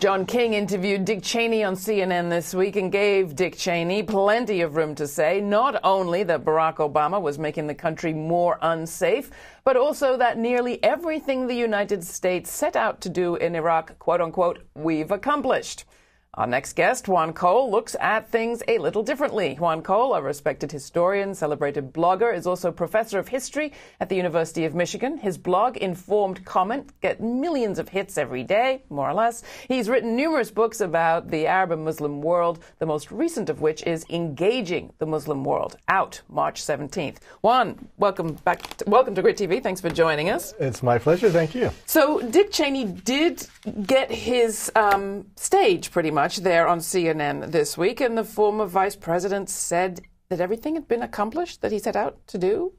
John King interviewed Dick Cheney on CNN this week and gave Dick Cheney plenty of room to say not only that Barack Obama was making the country more unsafe, but also that nearly everything the United States set out to do in Iraq, quote unquote, we've accomplished. Our next guest, Juan Cole, looks at things a little differently. Juan Cole, a respected historian, celebrated blogger, is also professor of history at the University of Michigan. His blog, Informed Comment, gets millions of hits every day, more or less. He's written numerous books about the Arab and Muslim world, the most recent of which is Engaging the Muslim World, out March 17th. Juan, welcome to GRITtv. Thanks for joining us. It's my pleasure. Thank you. So Dick Cheney did get his stage pretty much there on CNN this week, and the former vice president said that everything had been accomplished that he set out to do.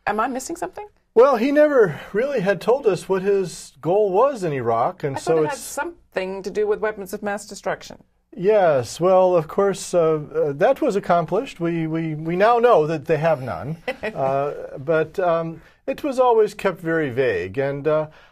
Am I missing something? Well, he never really had told us what his goal was in Iraq, and I thought it had something to do with weapons of mass destruction. Yes, well, of course, that was accomplished. We now know that they have none, but it was always kept very vague, and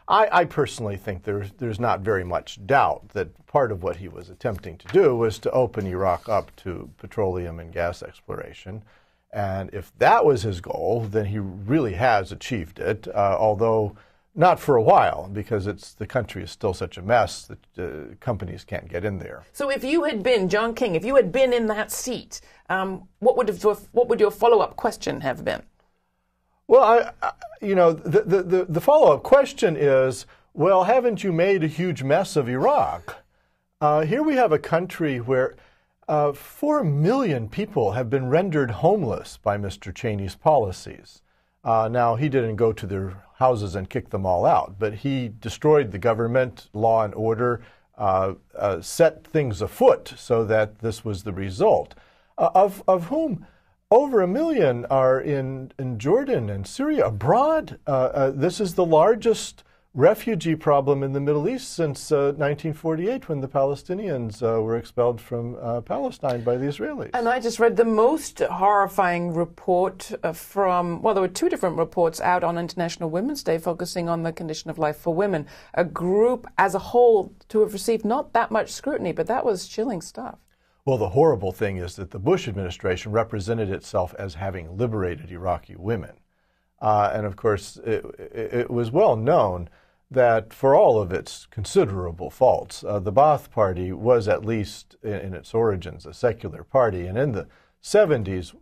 I personally think there's not very much doubt that part of what he was attempting to do was to open Iraq up to petroleum and gas exploration. And if that was his goal, then he really has achieved it, although not for a while, because the country is still such a mess that companies can't get in there. So if you had been, John King, if you had been in that seat, what would your follow-up question have been? Well, the follow-up question is, well, haven't you made a huge mess of Iraq? Here we have a country where 4 million people have been rendered homeless by Mr. Cheney's policies. Now, he didn't go to their houses and kick them all out, but he destroyed the government, law and order, set things afoot so that this was the result, of whom over 1 million are in Jordan and Syria, abroad. This is the largest refugee problem in the Middle East since 1948, when the Palestinians were expelled from Palestine by the Israelis. And I just read the most horrifying report well, there were 2 different reports out on International Women's Day focusing on the condition of life for women, a group as a whole to have received not that much scrutiny, but that was chilling stuff. Well, the horrible thing is that the Bush administration represented itself as having liberated Iraqi women. And of course, it was well known that for all of its considerable faults, the Ba'ath Party was, at least in its origins, a secular party. And in the 70s,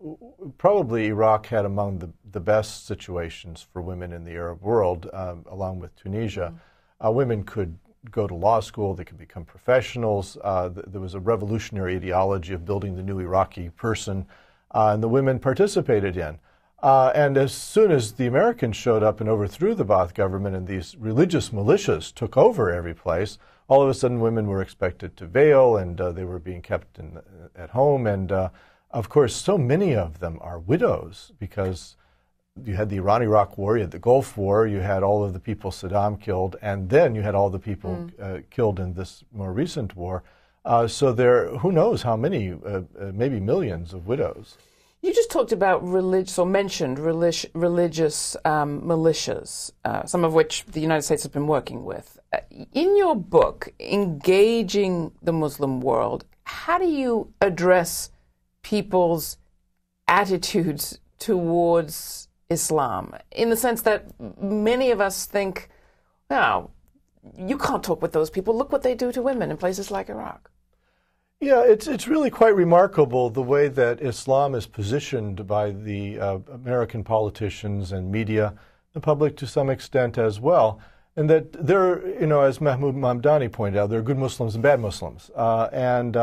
probably Iraq had among the best situations for women in the Arab world, along with Tunisia. Women could go to law school, they could become professionals. There was a revolutionary ideology of building the new Iraqi person, and the women participated in. And as soon as the Americans showed up and overthrew the Ba'ath government and these religious militias took over every place, all of a sudden women were expected to veil, and they were being kept at home. And of course, so many of them are widows, because you had the Iran-Iraq War, you had the Gulf War, you had all of the people Saddam killed, and then you had all the people killed in this more recent war. So who knows how many, maybe millions of widows. You just talked about mentioned religious militias, some of which the United States has been working with. In your book, Engaging the Muslim World, how do you address people's attitudes towards Islam, in the sense that many of us think, well, you can't talk with those people. Look what they do to women in places like Iraq. Yeah, it's really quite remarkable the way that Islam is positioned by the American politicians and media, the public to some extent as well, and that there, as Mahmoud Mamdani pointed out, there are good Muslims and bad Muslims, and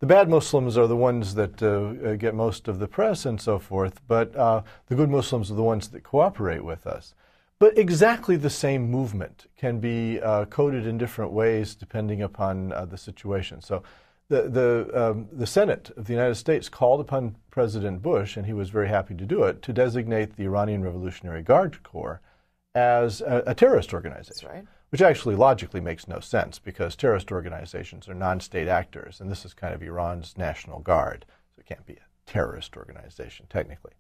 the bad Muslims are the ones that get most of the press and so forth, but the good Muslims are the ones that cooperate with us. But exactly the same movement can be coded in different ways depending upon the situation. So the Senate of the United States called upon President Bush, and he was very happy to do it, to designate the Iranian Revolutionary Guard Corps as a terrorist organization. That's right. Which actually logically makes no sense, because terrorist organizations are non-state actors, and this is kind of Iran's National Guard, so it can't be a terrorist organization, technically.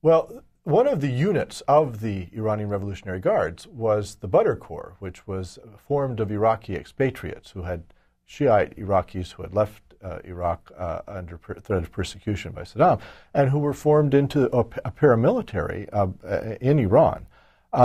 Well, one of the units of the Iranian Revolutionary Guards was the Badr Corps, which was formed of Iraqi expatriates who had Shiite Iraqis who had left Iraq under threat of persecution by Saddam, and who were formed into a paramilitary in Iran.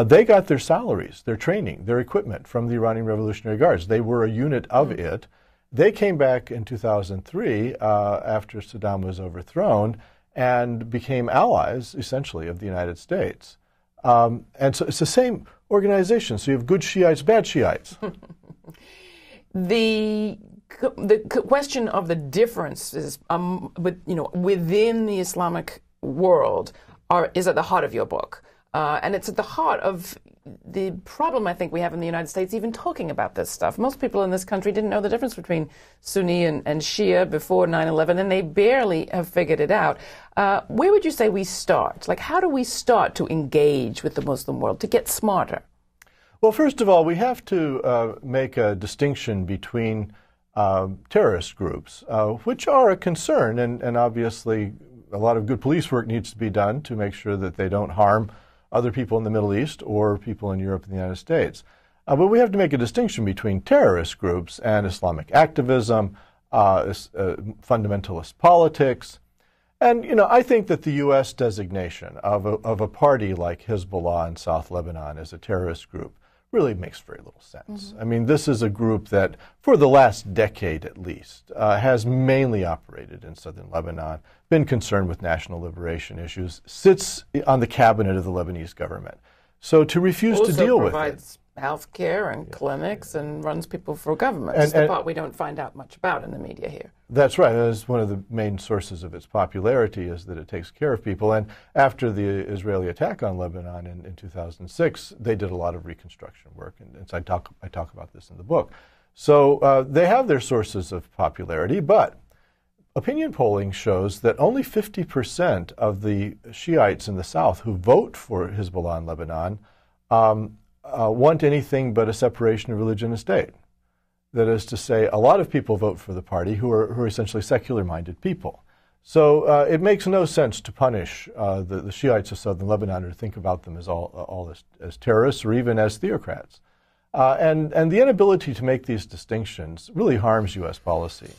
They got their salaries, their training, their equipment from the Iranian Revolutionary Guards. They were a unit of it. They came back in 2003 after Saddam was overthrown and became allies, essentially, of the United States. And so it's the same organization. So you have good Shiites, bad Shiites. The question of the differences within the Islamic world is at the heart of your book. And it's at the heart of the problem I think we have in the United States even talking about this stuff. Most people in this country didn't know the difference between Sunni and Shia before 9/11, and they barely have figured it out. Where would you say we start? Like, how do we start to engage with the Muslim world, to get smarter? Well, first of all, we have to make a distinction between terrorist groups, which are a concern, and obviously a lot of good police work needs to be done to make sure that they don't harm other people in the Middle East or people in Europe and the United States. But we have to make a distinction between terrorist groups and Islamic activism, fundamentalist politics. And, I think that the U.S. designation of a party like Hezbollah in South Lebanon as a terrorist group really makes very little sense. Mm-hmm. I mean, this is a group that, for the last decade at least, has mainly operated in southern Lebanon, been concerned with national liberation issues, sits on the cabinet of the Lebanese government. So to refuse to deal with it. Provides health care and clinics and runs people for government. It's the part we don't find out much about in the media here. That's right. That's one of the main sources of its popularity, is that it takes care of people. And after the Israeli attack on Lebanon in 2006, they did a lot of reconstruction work. And so I talk about this in the book. So they have their sources of popularity, but opinion polling shows that only 50% of the Shiites in the south who vote for Hezbollah in Lebanon want anything but a separation of religion and state. That is to say, a lot of people vote for the party who are essentially secular-minded people. So it makes no sense to punish the Shiites of southern Lebanon or to think about them as terrorists or even as theocrats. And the inability to make these distinctions really harms U.S. policy.